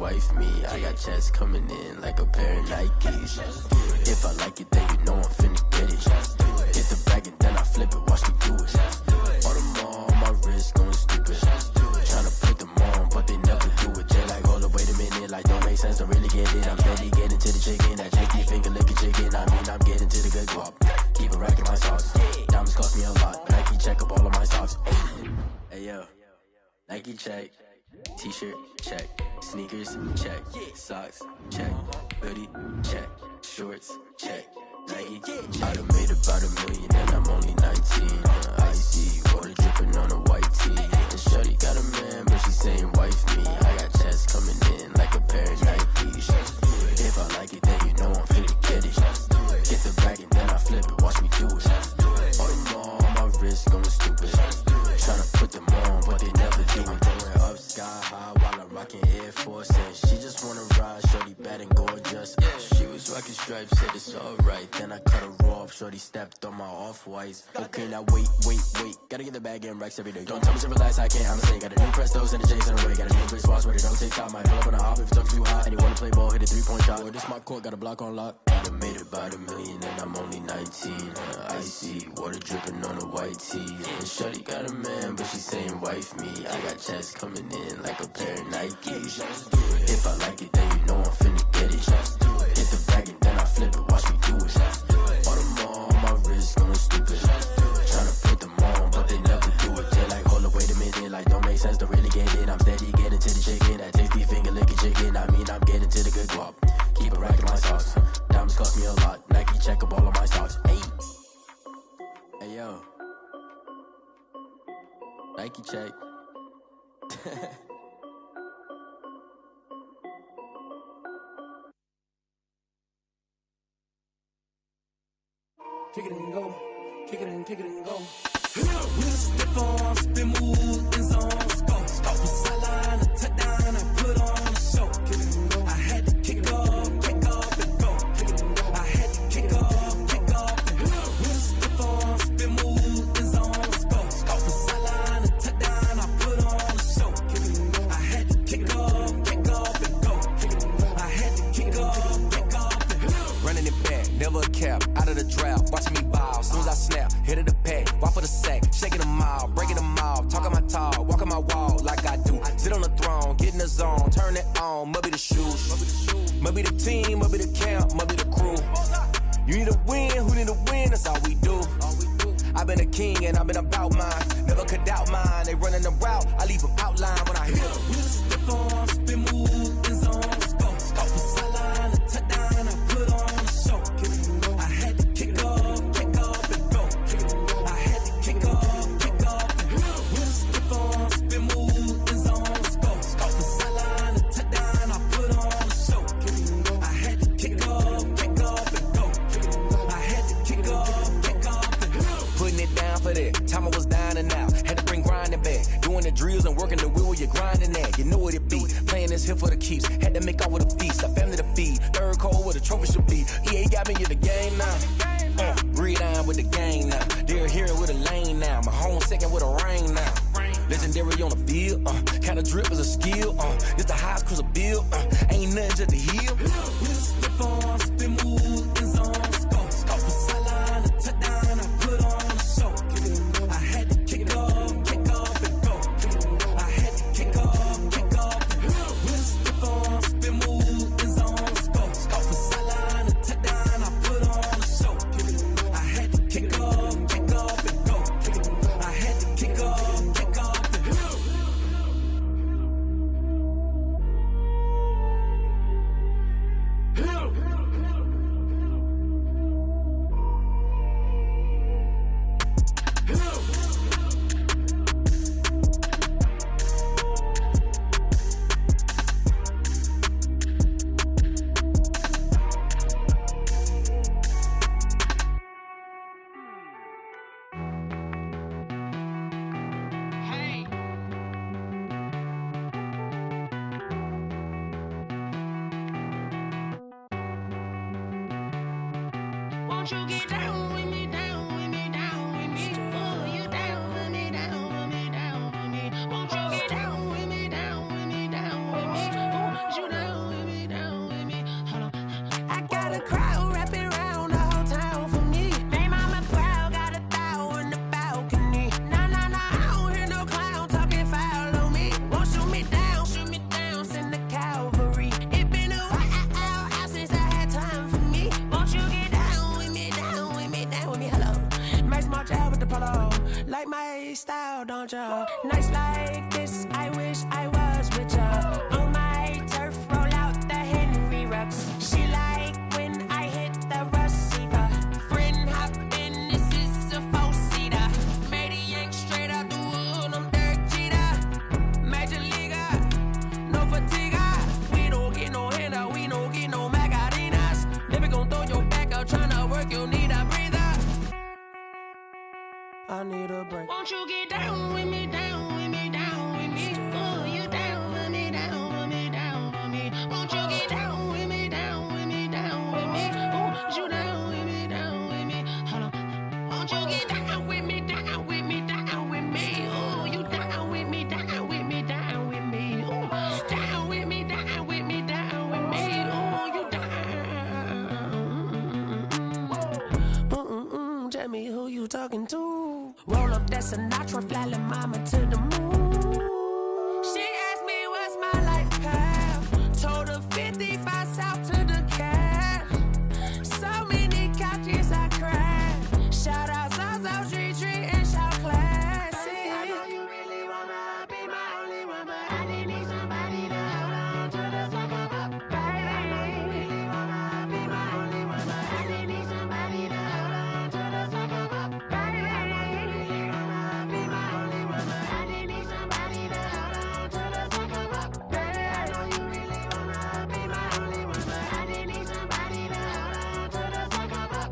wife me. I got checks coming in like a pair of Nikes. If I like it, then you know I'm finna get it. Get the bag and then I flip it, watch me do it. All them on my wrist going stupid. Tryna put them on, but they never do it. They like, hold up, wait a minute, like don't make sense, don't really get it. I'm steady getting to the chicken, that tricky finger licking chicken. I mean, I'm getting to the good guap. Keep a rack in my socks. Diamonds cost me a lot. Nike check up all of my socks. Hey yo, Nike check. T-shirt check. Sneakers check. Socks check. Hoodie check. Shorts check. Nike. I done made about $1 million and I'm only 19. Icy water dripping on a white tee. And shorty got a man, but she saying wife me. I got checks coming in like a pair of Nikes. If I like it, then you know I'm finna get it. Get the bag and then I flip it, watch me do it. All them on my wrist going stupid. Tryna put them on, but they never do it. Going up sky high while I'm rocking Air Force. And she just wanna ride, shorty bad and gorgeous. She was rocking stripes, said it's alright. Then I cut her off, shorty stepped on my off-whites. Okay, now wait. Gotta get the bag and racks every day. Don't tell me to relax, I can't, I'm saying. Got a new Prestos and a J's in the way. Got a new Chris Foss, but it don't take time. Might pull up on a hop if it talks too hot. And you wanna play ball, hit a 3-point shot. Or this my court, got a block on lock. I done made about $1 million and I'm only 19. Icy water dripping on a white tee. And shorty got a man, but she saying wife me. I got checks coming in like a pair of Nikes. If I like it, then you know I'm finna get it. Hit the bag and then I flip it, watch me do it. All them on my wrist going stupid. Tryna put them on, but they never do it. They like, hold up, wait a minute, like don't make sense, don't really get it. I'm steady getting to the chicken, that tasty finger licking chicken. I mean, I'm getting to the good guap. Keep a rack in my socks. Diamonds cost me a lot. Nike check up all of my socks. Hey yo, Nike check. Kick it and go, kick it and go. We'll step on, spin, move, in zone, go. Stop the sideline, a touchdown, I put on a show. Kick it and go. I had to kick off and go. Kick it and go. I had to kick off and go. We'll step on, spin, move, in zone, go. Stop the sideline, a touchdown, I put on a show. Kick it and go. I had to kick off and go. Kick it and go. I had to kick off and go. Running it back, never a cap, out of the drought, watching me ball. Soon as I snap, hit of the pack, walk for the sack, shaking them all, breaking them all, talking my talk, walking my wall like I do. Sit on the throne, get in the zone, turn it on, must be the shoes, must be the team, must be the camp, must be the crew. You need a win, who need a win, that's all we do. I've been a king and I've been about mine, never could doubt mine. They running the route, I leave them outline when I hit them. We'll step on, spin, move, in zone, go. Stop the sideline, a touchdown, I put on a show. Kick it and go. I had to kick off and go. Kick it and go. I had to kick off and go. We'll step on, spin, move, in zone, go. Stop the sideline, a touchdown, I put on a show. Kick it and go. I had to kick off and go. Kick it and go. I had to kick off and go. Putting it down for that, time I was down and out, had to bring grinding back, doing the drills and working the wheel where you're grinding at, you know what it be, playing this here for the keeps, had to make out with a feast, a family to feed, third cold where the trophy should be, EA got me in the game now, breathe on with the gang now, they're hearing with a lane now, my home second with a rain now, legendary on the field, kind of drip is a skill, it's the highest cruiser bill, ain't nothing just to heal. We'll step on, spin, move, in zone, go. Stop the sideline, a touchdown, I put on a show. Kick it and go. I had to kick off and go. Kick it and go. I had to kick off and go. We'll step on, spin, move, in zone, go. Stop the sideline, a touchdown, I put on a show. Kick it and go. I had to kick off and go. Kick it and go. I had to kick off and go. Won't you get down with me, down with me, down with me? Oh, you down with me, down with me, down with me. Won't you get down with me, down with me, down with me? Oh, you down out, don't ya? Nights like this, I wish I was with ya. On my turf, roll out the Henry rocks. She like when I hit the receiver. Friend hop in, this is a four-seater. Maniac straight out the wood, I'm Derek Jeter. Major leaguer, no fatigue. We don't get no handout, we don't get no Macarinas. Never gon' throw your back out, tryna work, you need a breather. I need a break. Won't you get down with me, down with me, down with me? Oh, you down with me, down with me, down with me. Won't you get down with me, down with me, down with me? Oh, you down with me, down with me? Hold on. Won't you get down with me, down with me, down with me? Oh, you down with me, down with me, down with me? Oh, down with me, down with me, down with me? Oh, you down. Tell me who you talking to. Roll up that Sinatra, fly la mama to the moon. She asked me what's my life path. Told her 55 south to the cash. So many couches I crashed. Shout out Zazo, Tree, and shout classy. I know you really wanna be my only one, but I didn't need somebody to hold on to the sucker up, baby. I know you really wanna be my only one, but I didn't need somebody to hold on to the sucker up, baby. I know you really wanna be my only one, but I didn't need somebody to hold on to the sucker up, baby. I know you really wanna be my only one, but I didn't need somebody to hold on to the sucker up.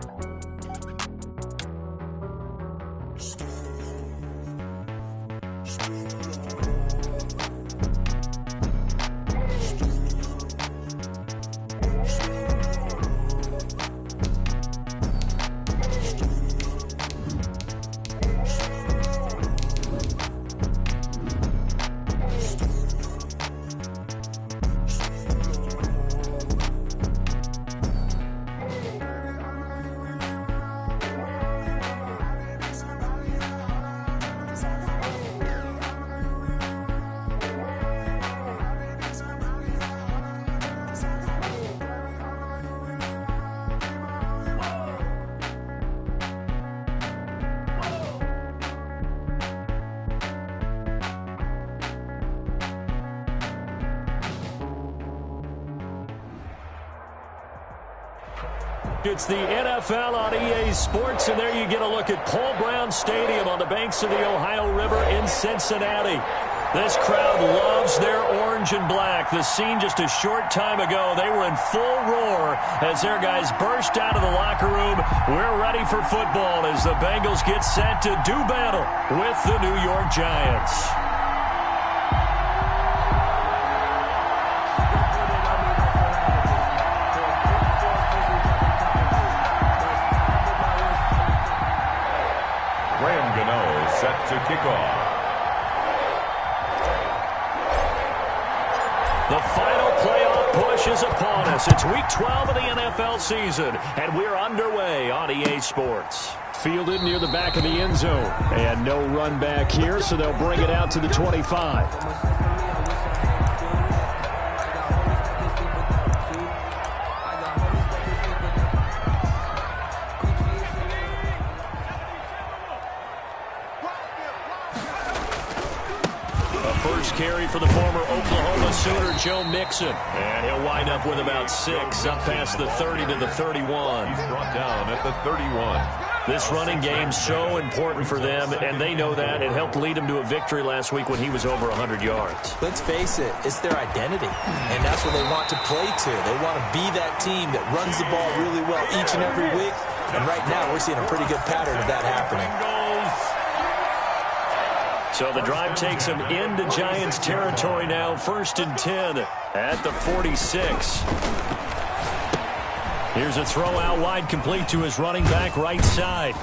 It's the NFL on EA Sports, and there you get a look at Paul Brown Stadium on the banks of the Ohio River in Cincinnati. This crowd loves their orange and black. The scene just a short time ago, they were in full roar as their guys burst out of the locker room. We're ready for football as the Bengals get set to do battle with the New York Giants. Set to kick off. The final playoff push is upon us. It's week 12 of the NFL season, and we're underway on EA Sports. Fielded near the back of the end zone, and no run back here, so they'll bring it out to the 25. Carry for the former Oklahoma Sooner, Joe Mixon. And he'll wind up with about 6, up past the 30 to the 31. He's brought down at the 31. This running game's so important for them, and they know that. It helped lead them to a victory last week when he was over 100 yards. Let's face it, it's their identity, and that's what they want to play to. They want to be that team that runs the ball really well each and every week, and right now we're seeing a pretty good pattern of that happening. So the drive takes them into Giants territory now, 1st and 10 at the 46. Here's a throw out wide, complete to his running back right side.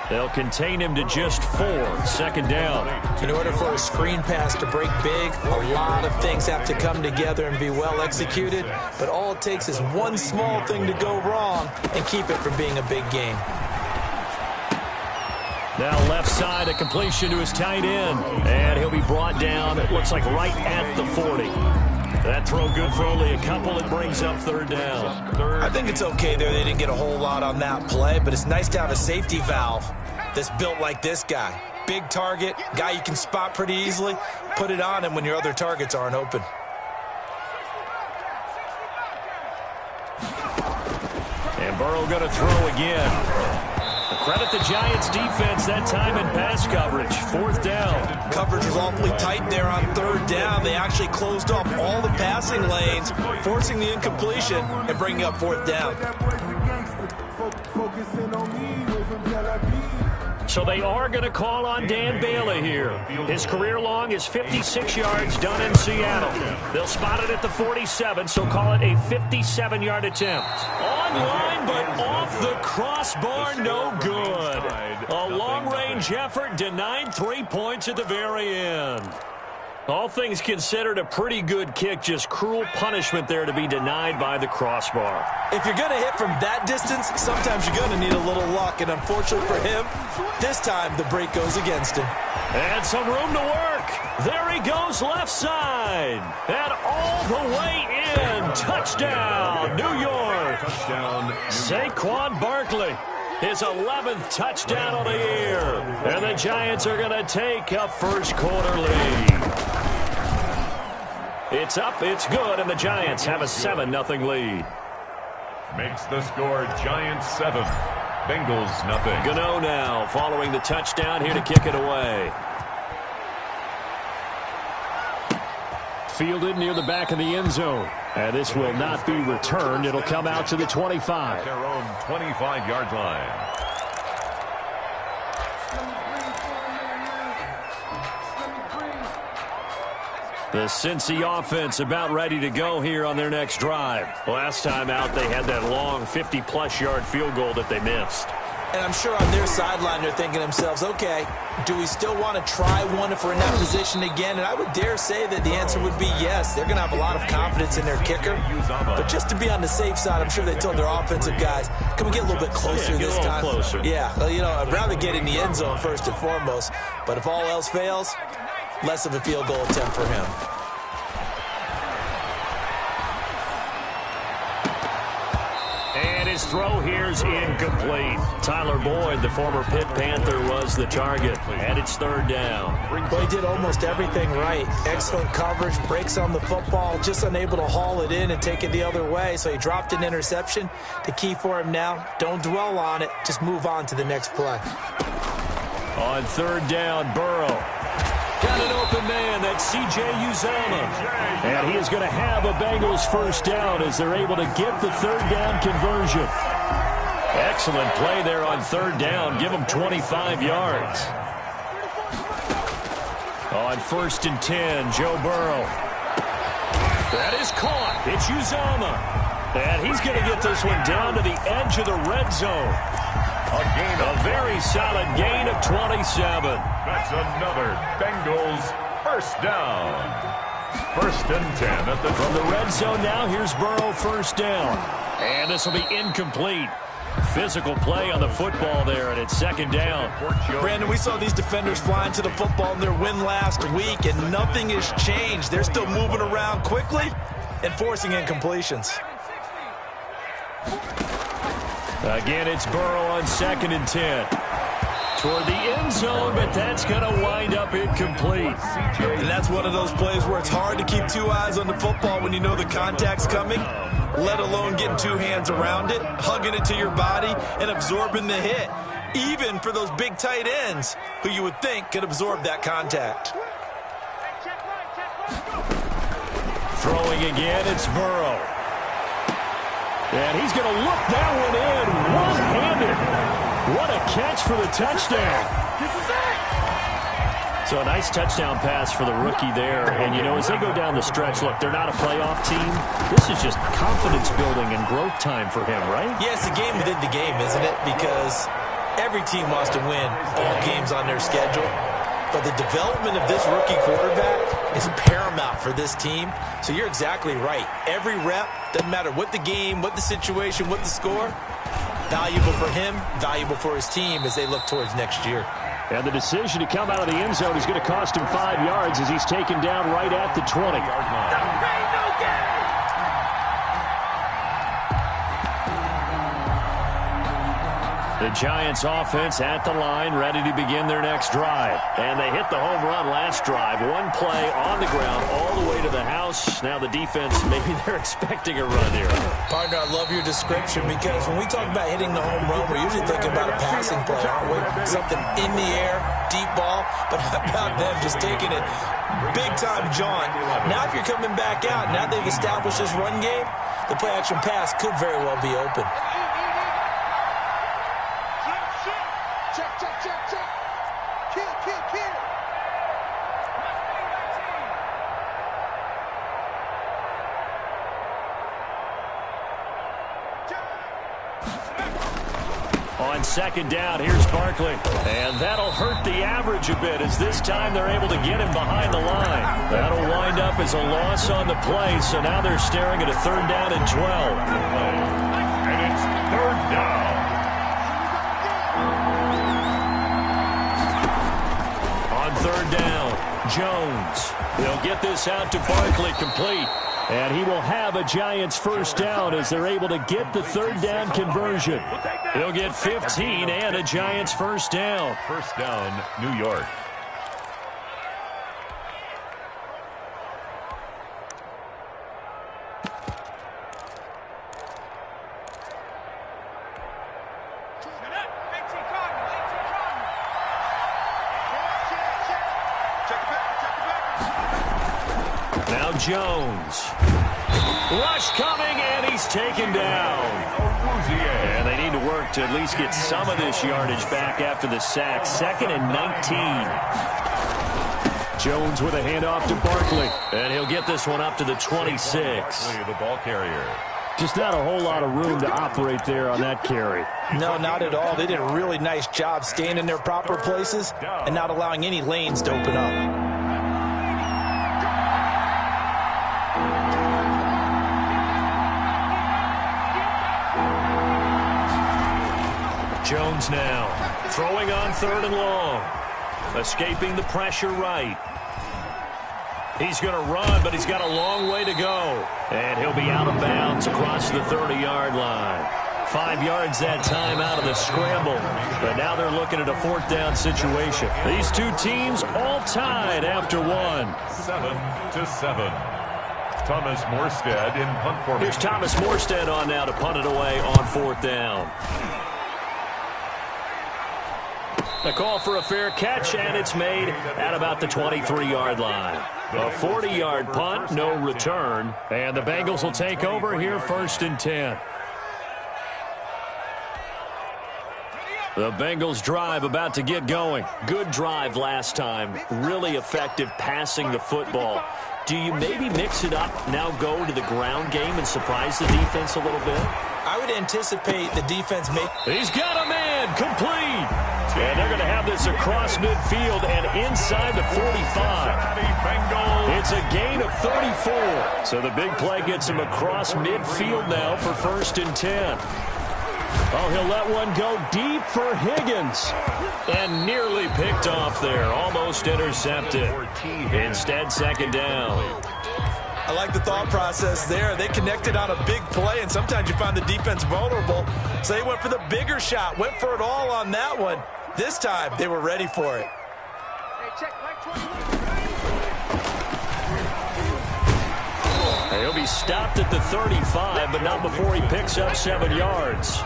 They'll contain him to just 4, 2nd down. In order for a screen pass to break big, a lot of things have to come together and be well executed, but all it takes is one small thing to go wrong and keep it from being a big game. Now left side, a completion to his tight end. And he'll be brought down, it looks like right at the 40. That throw good for only a couple. It brings up 3rd down. I think it's okay there. They didn't get a whole lot on that play, but it's nice to have a safety valve that's built like this guy. big target, guy you can spot pretty easily. Put it on him when your other targets aren't open. And Burrow going to throw again. Credit the Giants defense that time in pass coverage. 4th down. Coverage was awfully tight there on 3rd down. They actually closed off all the passing lanes, forcing the incompletion and bringing up 4th down. So they are going to call on Dan Bailey here. His career long is 56 yards done in Seattle. They'll spot it at the 47, so call it a 57-yard attempt. Online, but off the crossbar, no good. A long-range effort denied 3 points at the very end. All things considered, a pretty good kick, just cruel punishment there to be denied by the crossbar. If you're going to hit from that distance, sometimes you're going to need a little luck, and unfortunately for him, this time the break goes against him. And some room to work. There he goes left side. And all the way in. Touchdown, New York. Touchdown. Saquon Barkley. His 11th touchdown of the year. And the Giants are going to take a first-quarter lead. It's up, it's good, and the Giants have a 7-0 lead. Makes the score Giants 7, Bengals nothing. Gano now following the touchdown here to kick it away. Fielded near the back of the end zone. And this will not be returned. It'll come out to the 25. Their own 25-yard line. The Cincy offense about ready to go here on their next drive. Last time out, they had that long 50-plus yard field goal that they missed. And I'm sure on their sideline they're thinking to themselves, okay, do we still want to try one if we're in that position again? And I would dare say that the answer would be yes. They're going to have a lot of confidence in their kicker. But just to be on the safe side, I'm sure they told their offensive guys, can we get a little bit closer this time? Closer. Yeah, well, you know, I'd rather get in the end zone first and foremost. But if all else fails, less of a field goal attempt for him. His throw here's incomplete. Tyler Boyd, the former Pitt Panther, was the target. And it's 3rd down. Well, he did almost everything right. Excellent coverage, breaks on the football, just unable to haul it in and take it the other way. So he dropped an interception. The key for him now, don't dwell on it. Just move on to the next play. On 3rd down, Burrow. Got an open man, that's C.J. Uzomah. And he is going to have a Bengals first down as they're able to get the 3rd down conversion. Excellent play there on 3rd down. Give them 25 yards. On 1st and 10, Joe Burrow. That is caught. It's Uzomah. And he's going to get this one down to the edge of the red zone. A very solid gain of 27. That's another Bengals first down. 1st and 10 at the from the red zone now. Here's Burrow, first down. And this will be incomplete. Physical play on the football there, and it's 2nd down. Brandon, we saw these defenders flying to the football in their win last week, and nothing has changed. They're still moving around quickly and forcing incompletions. Again, it's Burrow on 2nd and 10. Toward the end zone, but that's going to wind up incomplete. And that's one of those plays where it's hard to keep 2 eyes on the football when you know the contact's coming, let alone getting 2 hands around it, hugging it to your body, and absorbing the hit, even for those big tight ends who you would think could absorb that contact. Throwing again, it's Burrow. And he's going to look that one in one-handed. What a catch for the touchdown. So a nice touchdown pass for the rookie there. And, you know, as they go down the stretch, look, they're not a playoff team. This is just confidence building and growth time for him, right? Yeah, it's a game within the game, isn't it? Because every team wants to win all games on their schedule. But the development of this rookie quarterback is paramount for this team. So you're exactly right. Every rep, doesn't matter what the game, what the situation, what the score, valuable for him, valuable for his team as they look towards next year. And the decision to come out of the end zone is going to cost him 5 yards as he's taken down right at the 20-yard line. The Giants offense at the line, ready to begin their next drive. And they hit the home run last drive. One play on the ground all the way to the house. Now the defense, maybe they're expecting a run here. Partner, I love your description because when we talk about hitting the home run, we're usually thinking about a passing play, aren't we? Something in the air, deep ball. But how about them just taking it big-time jaunt? Now if you're coming back out, now they've established this run game, the play-action pass could very well be open. On second down, here's Barkley. And that'll hurt the average a bit as this time they're able to get him behind the line. That'll wind up as a loss on the play, so now they're staring at a 3rd down and 12. And it's 3rd down. On 3rd down, Jones. He'll get this out to Barkley, complete. And he will have a Giants 1st down as they're able to get the 3rd down conversion. He'll get 15 and a Giants 1st down. 1st down, New York. Now Jones. Rush coming, and he's taken down. And they need to work to at least get some of this yardage back after the sack. 2nd and 19. Jones with a handoff to Barkley. And he'll get this one up to the 26. The ball carrier. Just not a whole lot of room to operate there on that carry. No, not at all. They did a really nice job staying in their proper places and not allowing any lanes to open up. Jones now throwing on 3rd and long. Escaping the pressure right. He's going to run, but he's got a long way to go. And he'll be out of bounds across the 30-yard line. 5 yards that time out of the scramble. But now they're looking at a 4th down situation. These two teams all tied after one. 7-7. Thomas Morstead in punt formation. Here's Thomas Morstead on now to punt it away on 4th down. A call for a fair catch, and it's made at about the 23-yard line. A 40-yard punt, no return. And the Bengals will take over here 1st and 10. The Bengals drive about to get going. Good drive last time. Really effective passing the football. Do you maybe mix it up, now go to the ground game and surprise the defense a little bit? I would anticipate the defense make... He's got a man, complete. And they're going to have this across midfield and inside the 45. It's a gain of 34. So the big play gets him across midfield now for 1st and 10. Oh, he'll let one go deep for Higgins. And nearly picked off there. Almost intercepted. Instead, 2nd down. I like the thought process there. They connected on a big play, and sometimes you find the defense vulnerable. So they went for the bigger shot, went for it all on that one. This time, they were ready for it. He'll be stopped at the 35, but not before he picks up 7 yards.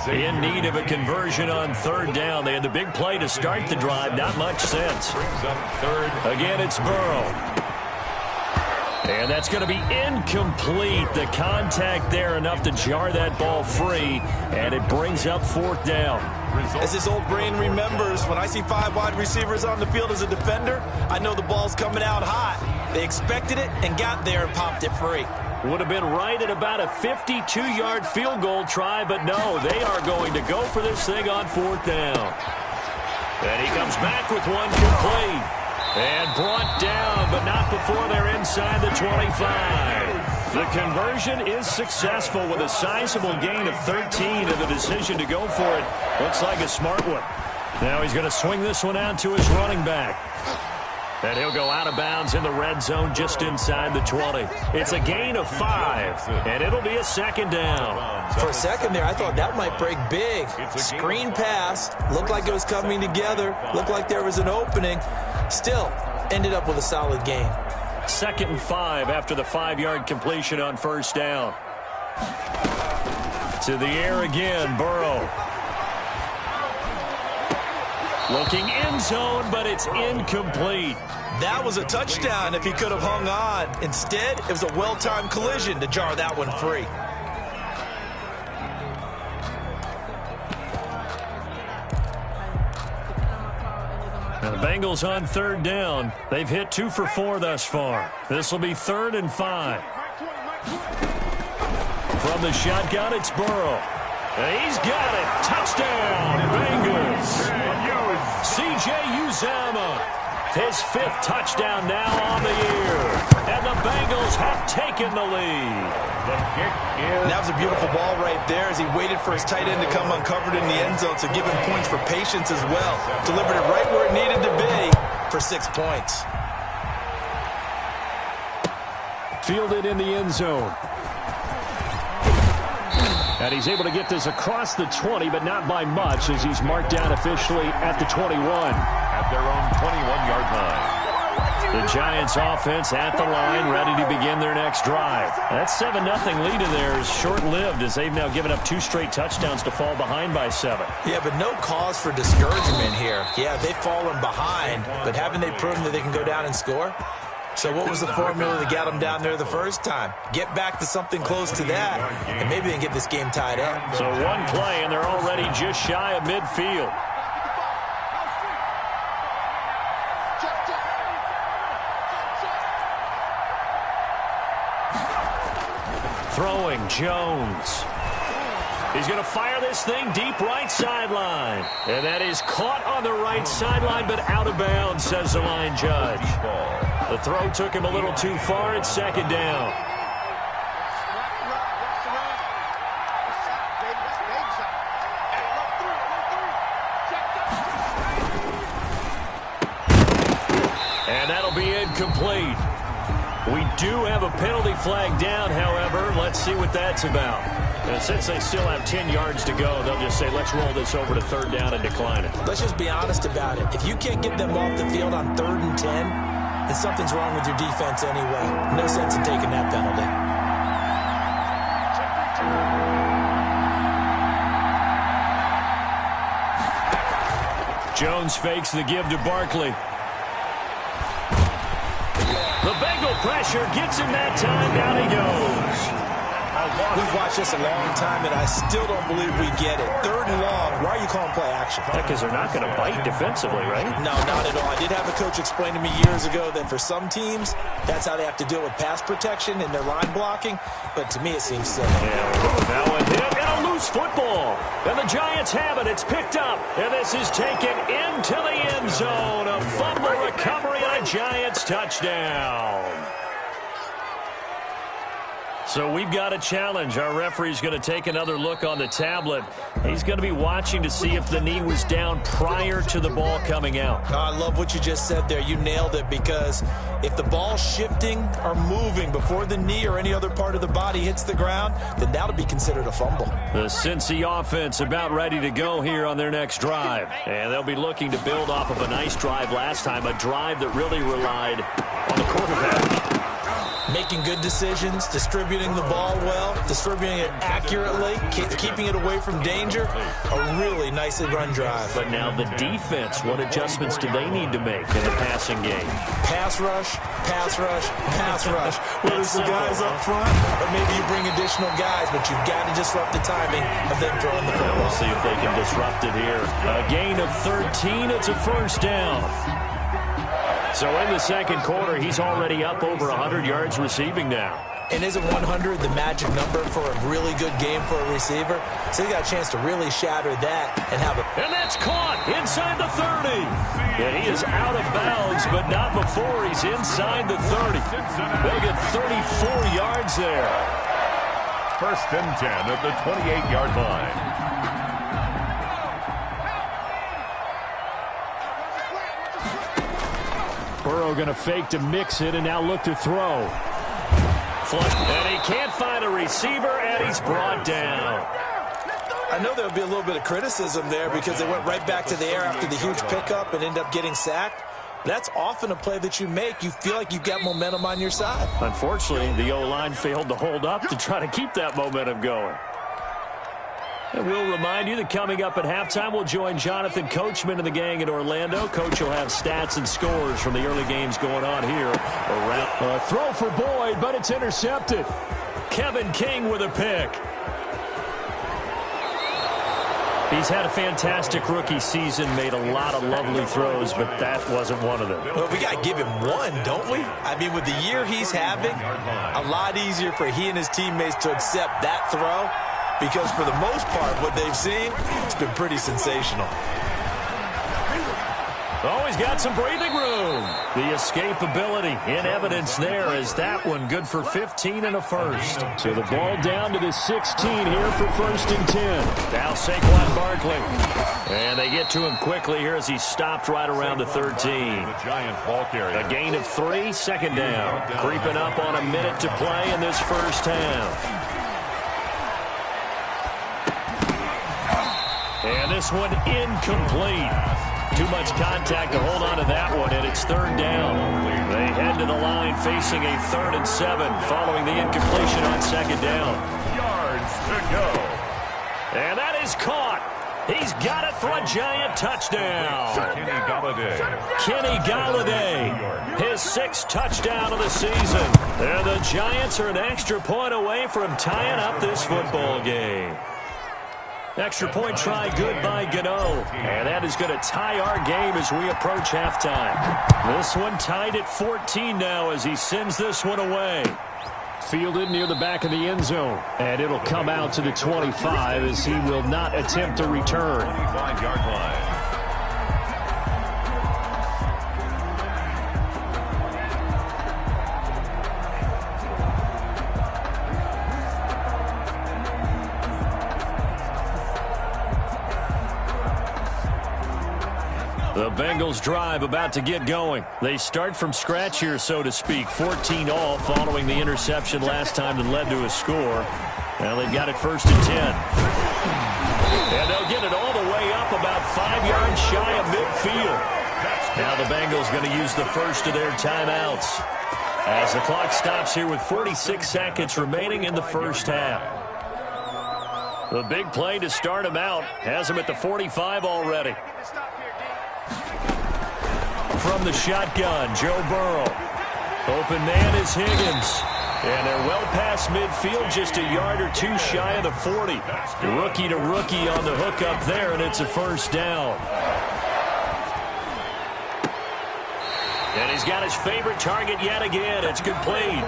In need of a conversion on 3rd down. They had the big play to start the drive. Not much sense. Again, it's Burrow. And that's going to be incomplete. The contact there enough to jar that ball free, and it brings up 4th down. As his old brain remembers, when I see 5 wide receivers on the field as a defender, I know the ball's coming out hot. They expected it and got there and popped it free. Would have been right at about a 52-yard field goal try, but no, they are going to go for this thing on 4th down. And he comes back with one complete. And brought down, but not before they're inside the 25. The conversion is successful with a sizable gain of 13, and the decision to go for it looks like a smart one. Now he's going to swing this one out to his running back. And he'll go out of bounds in the red zone just inside the 20. It's a gain of 5, and it'll be a second down. For a second there, I thought that might break big. Screen pass, looked like it was coming together, looked like there was an opening. Still, ended up with a solid gain. 2nd and 5 after the 5-yard completion on first down. To the air again, Burrow. Looking end zone, but it's incomplete. That was a touchdown if he could have hung on. Instead, it was a well-timed collision to jar that one free. Now the Bengals on 3rd down. They've hit 2 for 4 thus far. This will be 3rd and 5. From the shotgun, it's Burrow. And he's got it. Touchdown, Bengals. C.J. Uzomah, his 5th touchdown now on the year. And the Bengals have taken the lead. That was a beautiful ball right there as he waited for his tight end to come uncovered in the end zone, so give him points for patience as well. Delivered it right where it needed to be for 6 points. Fielded in the end zone. And he's able to get this across the 20, but not by much, as he's marked down officially at the 21. At their own 21-yard line. The Giants offense at the line, ready to begin their next drive. That 7-0 lead in there is short-lived, as they've now given up 2 straight touchdowns to fall behind by 7. Yeah, but no cause for discouragement here. Yeah, they've fallen behind, but haven't they proven that they can go down and score? So what was the formula that got them down there the first time? Get back to something close to that, and maybe they can get this game tied up. So one play, and they're already just shy of midfield. Throwing, Jones. He's going to fire this thing deep right sideline. And that is caught on the right sideline, but out of bounds, says the line judge. The throw took him a little too far. It's 2nd down. And that'll be incomplete. We do have a penalty flag down, however. Let's see what that's about. And since they still have 10 yards to go, they'll just say, let's roll this over to 3rd down and decline it. Let's just be honest about it. If you can't get them off the field on 3rd and 10, then something's wrong with your defense anyway. No sense in taking that penalty. Jones fakes the give to Barkley. The Bengal pressure gets him that time. Down he goes. We've watched this a long time, and I still don't believe we get it. 3rd and long. Why are you calling play action? Because they're not going to bite defensively, right? No, not at all. I did have a coach explain to me years ago that for some teams, that's how they have to deal with pass protection and their line blocking. But to me, it seems silly. Yeah, now a hit and a loose football. And the Giants have it. It's picked up. And this is taken into the end zone. A fumble recovery and a Giants touchdown. So we've got a challenge. Our referee's going to take another look on the tablet. He's going to be watching to see if the knee was down prior to the ball coming out. I love what you just said there. You nailed it, because if the ball's shifting or moving before the knee or any other part of the body hits the ground, then that'll be considered a fumble. The Cincy offense about ready to go here on their next drive. And they'll be looking to build off of a nice drive last time, a drive that really relied on the quarterback. Making good decisions, distributing the ball well, distributing it accurately, keeping it away from danger. A really nicely run drive. But now the defense, what adjustments do they need to make in the passing game? Pass rush, pass rush, pass rush. Whether it's the guys up front or maybe you bring additional guys, but you've got to disrupt the timing of them throwing the football. We'll see if they can disrupt it here. A gain of 13. It's a 1st down. So in the 2nd quarter, he's already up over 100 yards receiving now. And isn't 100 the magic number for a really good game for a receiver? So he got a chance to really shatter that and have it. And that's caught inside the 30. And he is out of bounds, but not before he's inside the 30. They'll get 34 yards there. 1st and 10 at the 28-yard line. Burrow Burrow going to fake to mix it and now look to throw. Flushed, and he can't find a receiver, and he's brought down. I know there would be a little bit of criticism there because they went right back to the air after the huge pickup and ended up getting sacked. That's often a play that you make. You feel like you've got momentum on your side. Unfortunately, the O-line failed to hold up to try to keep that momentum going. And we'll remind you that coming up at halftime, we'll join Jonathan Coachman and the gang in Orlando. Coach will have stats and scores from the early games going on here. Around. Throw for Boyd, but it's intercepted. Kevin King with a pick. He's had a fantastic rookie season, made a lot of lovely throws, but that wasn't one of them. Well, we got to give him one, don't we? I mean, with the year he's having, a lot easier for he and his teammates to accept that throw because for the most part, what they've seen, it's been pretty sensational. Oh, he's got some breathing room. The escapability in evidence there as that one good for 15 and a first. So the ball down to the 16 here for 1st and 10. Now Saquon Barkley. And they get to him quickly here as he stopped right around the 13. The Giant ball carrier. A gain of 3, 2nd down. Creeping up on a minute to play in this first half. And this one incomplete. Too much contact to hold on to that one, and it's 3rd down. They head to the line facing a 3rd and 7 following the incompletion on 2nd down. Yards to go. And that is caught. He's got it for a Giant touchdown. Kenny Galladay, his 6th touchdown of the season. And the Giants are an extra point away from tying up this football game. Extra point try good by Gano. And that is going to tie our game as we approach halftime. This one tied at 14 now as he sends this one away. Fielded near the back of the end zone. And it'll come out to the 25 as he will not attempt to return. 25-yard line. The Bengals drive about to get going. They start from scratch here, so to speak. 14 all following the interception last time that led to a score. Well, they've got it 1st and 10. And they'll get it all the way up about 5 yards shy of midfield. Now the Bengals going to use the first of their timeouts as the clock stops here with 46 seconds remaining in the first half. The big play to start him out has him at the 45 already. From the shotgun, Joe Burrow. Open man is Higgins. And they're well past midfield, just a yard or 2 shy of the 40. Rookie to rookie on the hook up there, and it's a 1st down. And he's got his favorite target yet again. It's complete.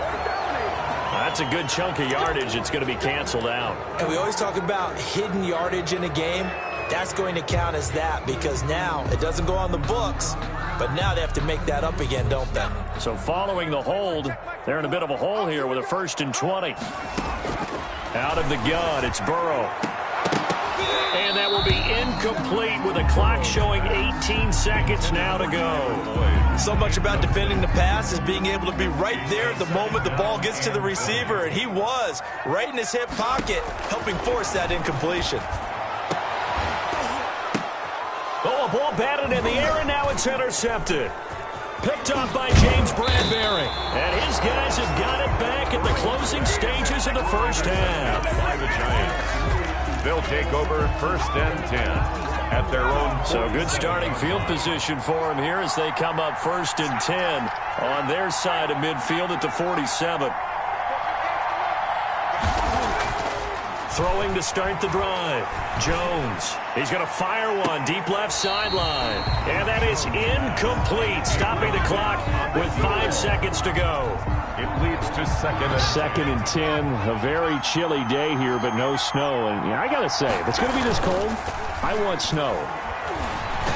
That's a good chunk of yardage. It's going to be canceled out. And we always talk about hidden yardage in a game. That's going to count as that because now it doesn't go on the books, but now they have to make that up again, don't they? So following the hold, they're in a bit of a hole here with a 1st and 20. Out of the gun, it's Burrow. And that will be incomplete with a clock showing 18 seconds now to go. So much about defending the pass is being able to be right there at the moment the ball gets to the receiver, and he was right in his hip pocket, helping force that incompletion. Oh, a ball batted in the air, and now it's intercepted. Picked off by James Bradbury. And his guys have got it back at the closing stages of the first half. By the Giants. They'll take over 1st and 10 at their own. So good starting field position for them here as they come up 1st and 10 on their side of midfield at the 47. Throwing to start the drive. Jones. He's going to fire one deep left sideline. And that is incomplete, stopping the clock with 5 seconds to go. It leads to 2nd and 10. A very chilly day here, but no snow. And I got to say, if it's going to be this cold, I want snow.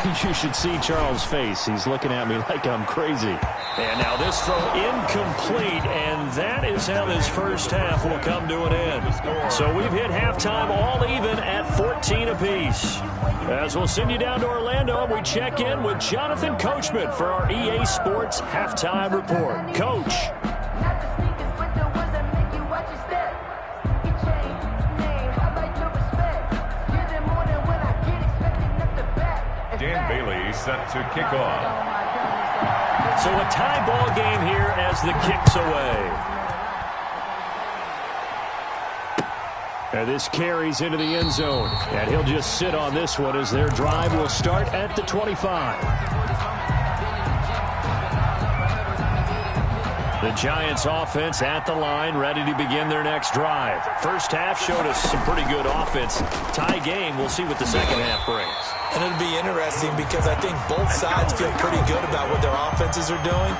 You should see Charles' face. He's looking at me like I'm crazy. And now this throw incomplete, and that is how this first half will come to an end. So we've hit halftime all even at 14 apiece. As we'll send you down to Orlando, we check in with Jonathan Coachman for our EA Sports Halftime Report. Coach. Dan Bailey set to kick off. So a tie ball game here as the kick's away. And this carries into the end zone. And he'll just sit on this one as their drive will start at the 25. The Giants offense at the line, ready to begin their next drive. First half showed us some pretty good offense. Tie game, we'll see what the second half brings. And it'll be interesting because I think both sides feel pretty good about what their offenses are doing.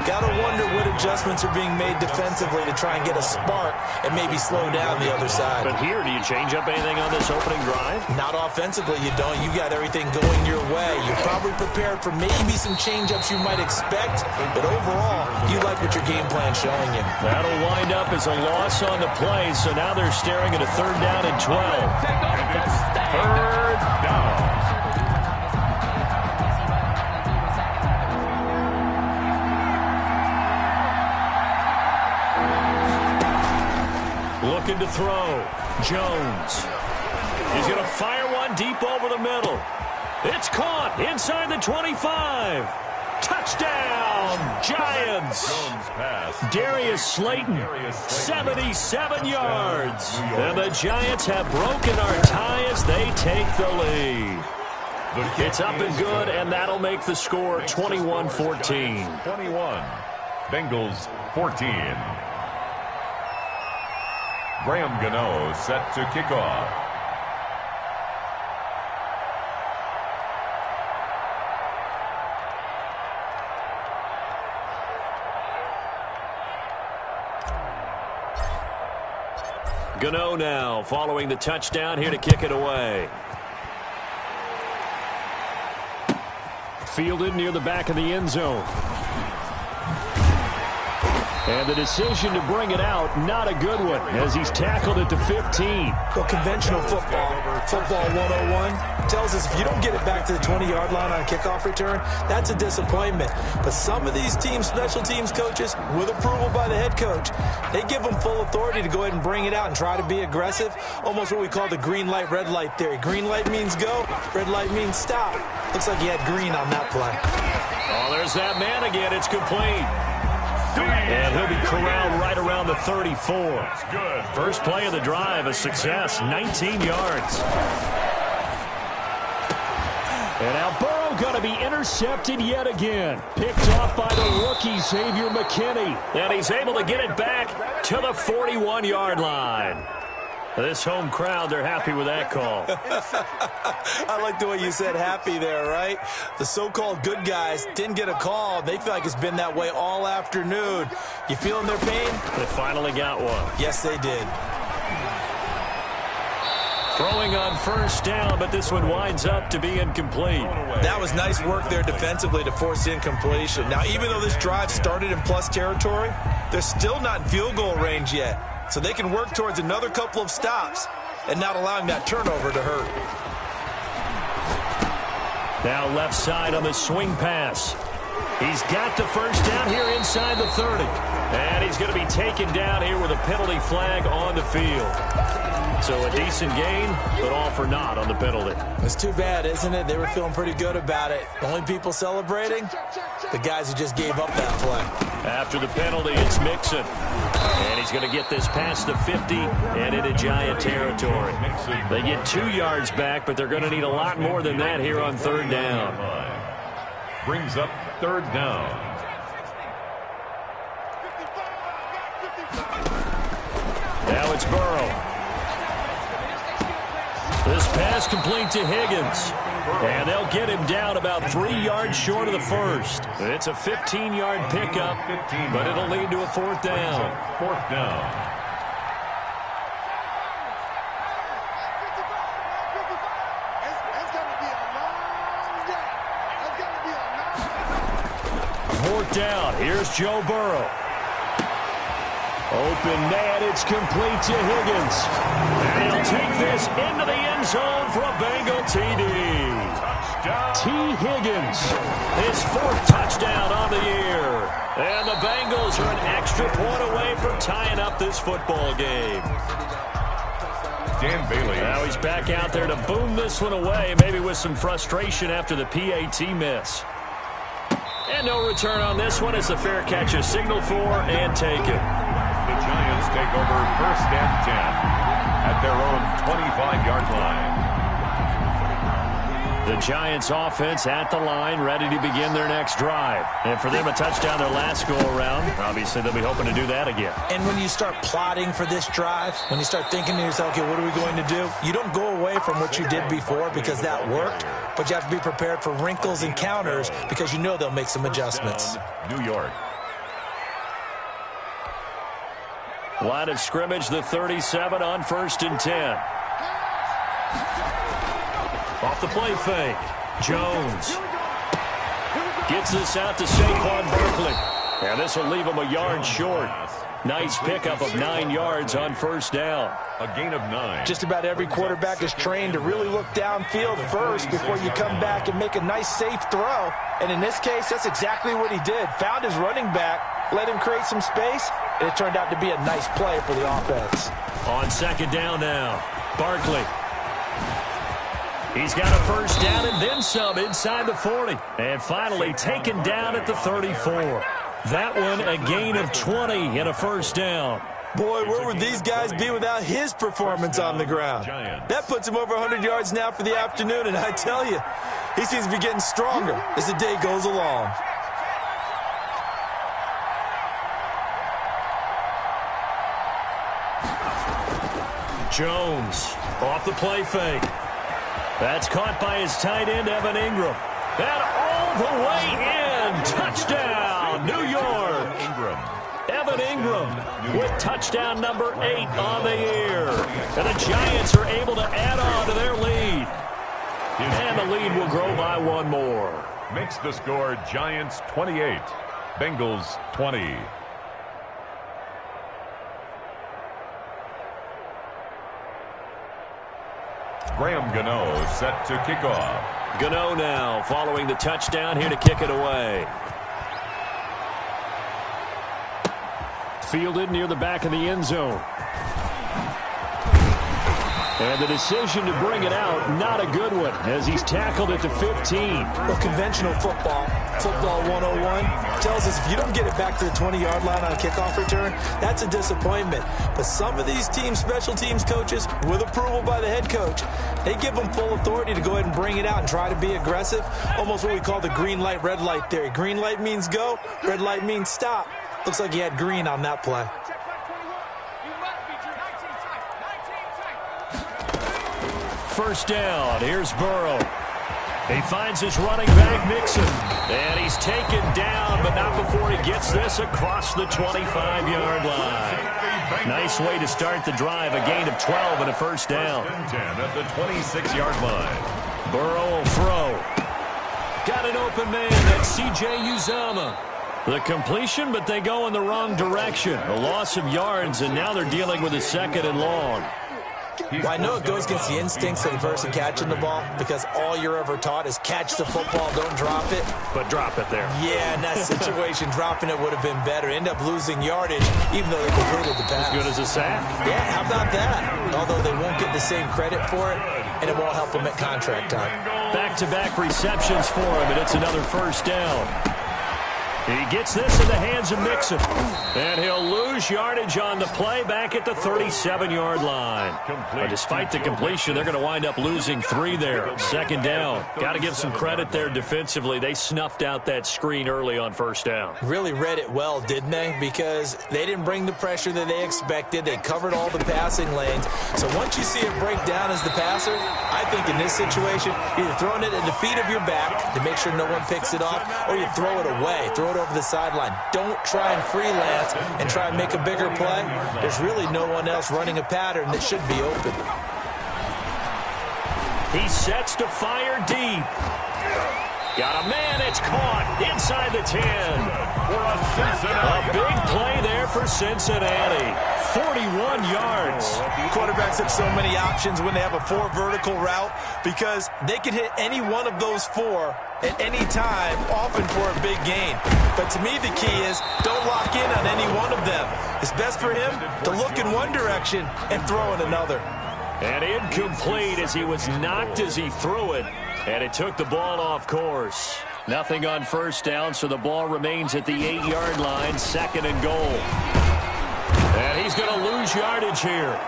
Got to wonder what adjustments are being made defensively to try and get a spark and maybe slow down the other side. But here, do you change up anything on this opening drive? Not offensively, you don't. You got everything going your way. You're probably prepared for maybe some change-ups you might expect, but overall, you like what your game plan's showing you. That'll wind up as a loss on the play, so now they're staring at a 3rd down and 12. Third down. Looking to throw. Jones. He's going to fire one deep over the middle. It's caught inside the 25. Touchdown, Giants. Darius Slayton, 77 yards. And the Giants have broken our tie as they take the lead. It's up and good, and that'll make the score 21-14. 21. Bengals 14. Graham Gano set to kick off. Gano now following the touchdown here to kick it away. Fielded near the back of the end zone. And the decision to bring it out, not a good one, as he's tackled at the 15. Well, conventional football 101, tells us if you don't get it back to the 20-yard line on a kickoff return, that's a disappointment. But some of these teams, special teams coaches, with approval by the head coach, they give them full authority to go ahead and bring it out and try to be aggressive, almost what we call the green light, red light theory. Green light means go, red light means stop. Looks like he had green on that play. Oh, there's that man again. It's complete. And he'll be corralled right around the 34. First play of the drive, a success, 19 yards. And now Burrow going to be intercepted yet again. Picked off by the rookie, Xavier McKinney. And he's able to get it back to the 41-yard line. This home crowd, they're happy with that call. I like the way you said happy there, right? The so-called good guys didn't get a call. They feel like it's been that way all afternoon. You feeling their pain? They finally got one. Yes, they did. Throwing on first down, but this one winds up to be incomplete. That was nice work there defensively to force incompletion. Now, even though this drive started in plus territory, they're still not in field goal range yet. So they can work towards another couple of stops and not allowing that turnover to hurt. Now left side on the swing pass. He's got the first down here inside the 30. And he's going to be taken down here with a penalty flag on the field. So a decent gain, but all for naught on the penalty. It's too bad, isn't it? They were feeling pretty good about it. The only people celebrating, the guys who just gave up that play. After the penalty, it's Mixon. And he's going to get this past the 50 and into Giant territory. They get 2 yards back, but they're going to need a lot more than that here on third down. Brings up third down. Now it's Burrow. This pass complete to Higgins. And they'll get him down about 3 yards short of the first. It's a 15-yard pickup, but it'll lead to a fourth down. Fourth down. down. Here's Joe Burrow. Open man, it's complete to Higgins. And he'll take this into the end zone for a Bengal TD. Touchdown. T. Higgins, his 4th touchdown on the year. And the Bengals are an extra point away from tying up this football game. Dan Bailey. Now he's back out there to boom this one away, maybe with some frustration after the PAT miss. And no return on this one. It's a fair catch, a signal for, and take it. The Giants take over 1st and 10 at their own 25-yard line. The Giants offense at the line, ready to begin their next drive. And for them, a touchdown their last go-around. Obviously, they'll be hoping to do that again. And when you start plotting for this drive, when you start thinking to yourself, okay, what are we going to do? You don't go away from what you did before because that worked, but you have to be prepared for wrinkles and counters because you know they'll make some adjustments. New York. Line of scrimmage, the 37 on 1st and 10. Off the play fake. Jones gets this out to Saquon Barkley. And this will leave him a yard short. Nice pickup of 9 yards on 1st down. A gain of 9. Just about every quarterback is trained to really look downfield first before you come back and make a nice, safe throw. And in this case, that's exactly what he did. Found his running back, let him create some space, and it turned out to be a nice play for the offense. On 2nd down now, Barkley. He's got a 1st down and then some inside the 40. And finally taken down at the 34. That one a gain of 20 and a 1st down. Boy, where would these guys be without his performance on the ground? That puts him over 100 yards now for the afternoon, and I tell you, he seems to be getting stronger as the day goes along. Jones off the play fake. That's caught by his tight end, Evan Ingram. And all the way in. Touchdown, New York. Evan Ingram with touchdown number 8 on the year. And the Giants are able to add on to their lead. And the lead will grow by 1 more. Makes the score Giants 28, Bengals 20. Graham Gano set to kick off. Gano now following the touchdown here to kick it away. Fielded near the back of the end zone. And the decision to bring it out, not a good one, as he's tackled at the 15. Well, conventional football 101, tells us if you don't get it back to the 20-yard line on a kickoff return, that's a disappointment. But some of these teams, special teams coaches, with approval by the head coach, they give them full authority to go ahead and bring it out and try to be aggressive, almost what we call the green light, red light theory. Green light means go, red light means stop. Looks like he had green on that play. First down, here's Burrow. He finds his running back, Mixon. And he's taken down, but not before he gets this across the 25-yard line. Nice way to start the drive, a gain of 12 and a first down. 10 at the 26-yard line. Burrow will throw. Got an open man, that's C.J. Uzomah. The completion, but they go in the wrong direction. A loss of yards, and now they're dealing with a 2nd and long. Well, I know it goes against the instincts of the person catching the ball because all you're ever taught is catch the football, don't drop it. But drop it there. Yeah, in that situation, dropping it would have been better. End up losing yardage, even though they completed the pass. As good as a sack. Yeah, how about that? Although they won't get the same credit for it, and it won't help them at contract time. Back-to-back receptions for him, and it's another first down. He gets this in the hands of Mixon. And he'll lose yardage on the play back at the 37-yard line. But despite the completion, they're going to wind up losing 3 there. 2nd down. Got to give some credit there defensively. They snuffed out that screen early on first down. Really read it well, didn't they? Because they didn't bring the pressure that they expected. They covered all the passing lanes. So once you see it break down as the passer, I think in this situation, either throwing it at the feet of your back to make sure no one picks it off, or you throw it away. Throw it over the sideline. Don't try and freelance and try and make a bigger play. There's really no one else running a pattern that should be open. He sets to fire deep. Got a man, it's caught inside the 10. For a Cincinnati. A big play there for Cincinnati. 41 yards. Quarterbacks have so many options when they have a 4 vertical route because they can hit any one of those 4 at any time, often for a big gain. But to me, the key is don't lock in on any one of them. It's best for him to look in one direction and throw in another. And incomplete as he was knocked as he threw it. And it took the ball off course. Nothing on first down, so the ball remains at the 8-yard line, 2nd and goal. And he's going to lose yardage here,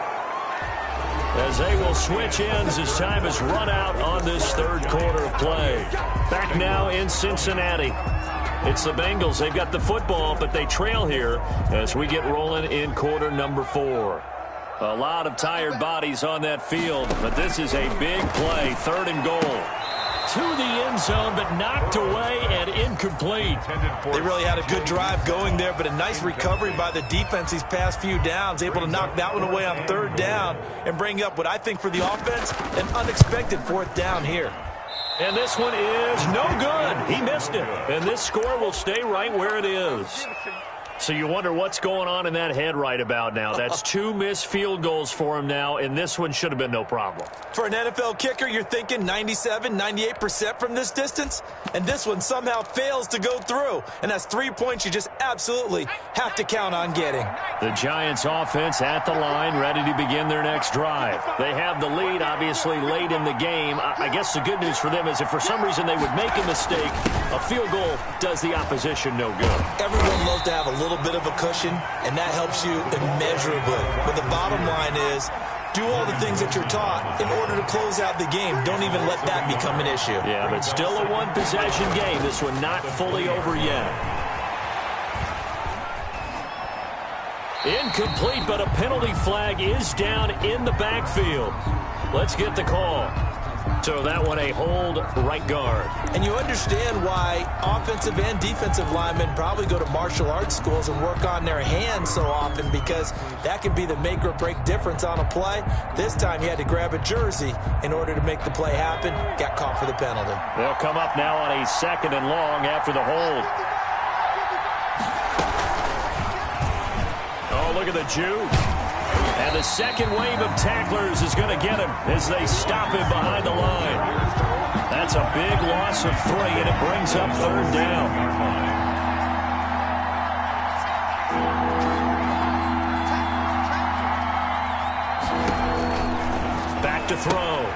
as they will switch ends as time has run out on this third quarter of play. Back now in Cincinnati. It's the Bengals. They've got the football, but they trail here as we get rolling in quarter number 4. A lot of tired bodies on that field, but this is a big play, 3rd and goal. To the end zone, but knocked away and incomplete. They really had a good drive going there, but a nice recovery by the defense these past few downs, able to knock that one away on 3rd down and bring up what I think for the offense, an unexpected 4th down here. And this one is no good. He missed it. And this score will stay right where it is. So you wonder what's going on in that head right about now. That's 2 missed field goals for him now, and this one should have been no problem. For an NFL kicker, you're thinking 97, 98% from this distance, and this one somehow fails to go through. And that's 3 points you just absolutely have to count on getting. The Giants offense at the line, ready to begin their next drive. They have the lead, obviously, late in the game. I guess the good news for them is if for some reason they would make a mistake, a field goal does the opposition no good. Everyone loves to have a little bit of a cushion, and that helps you immeasurably. But the bottom line is, do all the things that you're taught in order to close out the game. Don't even let that become an issue. Yeah, but still a one-possession game. This one not fully over yet. Incomplete, but a penalty flag is down in the backfield. Let's get the call. So that one a hold, right guard. And you understand why offensive and defensive linemen probably go to martial arts schools and work on their hands so often, because that can be the make or break difference on a play. This time he had to grab a jersey in order to make the play happen. Got caught for the penalty. They'll come up now on a 2nd and long after the hold. Oh, look at the juke. And the second wave of tacklers is going to get him as they stop him behind the line. That's a big loss of 3, and it brings up 3rd down. Back to throw.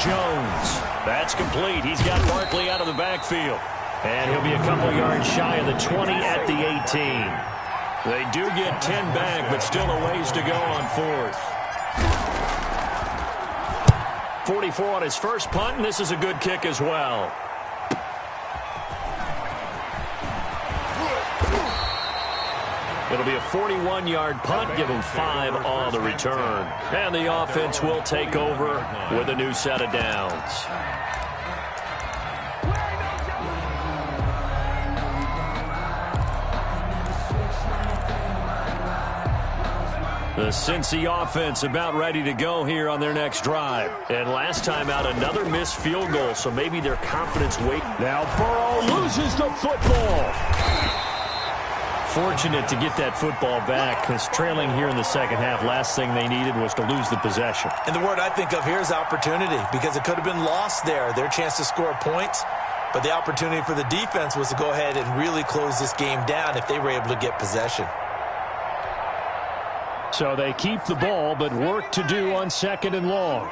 Jones. That's complete. He's got Barkley out of the backfield. And he'll be a couple yards shy of the 20 at the 18. They do get 10 back, but still a ways to go on 4th. 44 on his first punt, and this is a good kick as well. It'll be a 41-yard punt, giving 5 on the return. And the offense will take over with a new set of downs. The Cincy offense about ready to go here on their next drive. And last time out, another missed field goal, so maybe their confidence weight. Now Burrow loses the football. Fortunate to get that football back, because trailing here in the second half, last thing they needed was to lose the possession. And the word I think of here is opportunity, because it could have been lost there, their chance to score points. But the opportunity for the defense was to go ahead and really close this game down if they were able to get possession. So they keep the ball, but work to do on 2nd and long.